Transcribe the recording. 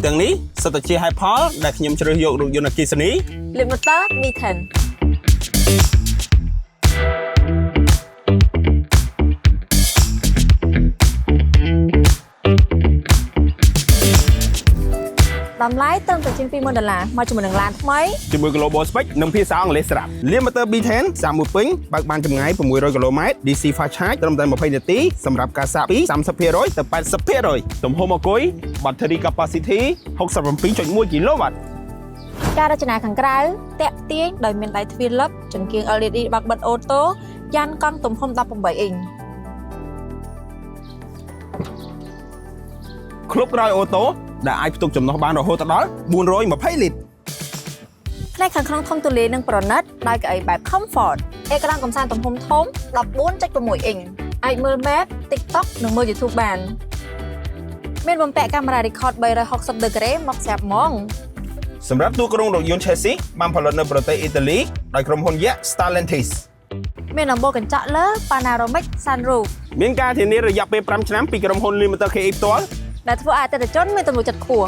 ទាំងនេះសុទ្ធតែជាហេតុផលដែលខ្ញុំជ្រើសយករថយន្តអគ្គិសនី Limited Methane តម្លៃត្រឹមតែជាង$20000មកជាមួយនឹងឡានថ្មី ជាមួយ Global Spec និងភាសាអង់គ្លេសស្រាប់ Limited B10 31ពេញបើកបានចម្ងាយ600គីឡូម៉ែត្រ DC Fast Charge ត្រឹមតែ20នាទីសម្រាប់ការសាកពី 30% ទៅ 80% ទំហំអង្គុយ Battery Capacity 67.1 គីឡូវ៉ាត់ ការរចនាខាងក្រៅតាក់ទាញដោយមានដៃទ្វារលឹបចង្គៀង LED បើកបិទអូតូយ៉ានកង់ទំហំ18អ៊ីង ឃ្លុបក្រោយអូតូដែលអាចផ្ទុកចំណុះបានរហូតដល់420លីត្រ ផ្នែកខាងក្នុងធំទូលាយនិងប្រណិតដោយកៅអីបែប Comfort អេក្រង់កំសាន្តទំហំធំ 14.6 អ៊ីងអាចមើល Map TikTok និងមើល YouTube បានមានបំពាក់កាមេរ៉ា Record 360ដឺក្រេមកស្រាប់ហ្មង សម្រាប់តួគ្រងរថយន្ត Chassis បានផលិតនៅប្រទេសអ៊ីតាលីដោយក្រុមហ៊ុន Yamaha Stellantis មានដំបូលកញ្ចក់លើ Panoramic Sunroof មានការធានារយៈពេល5ឆ្នាំពីក្រុមហ៊ុន Limited KE ផ្ទាល់ ដែលធ្វើឲ្យអតិថិជនមានទំនុកចិត្តខ្ពស់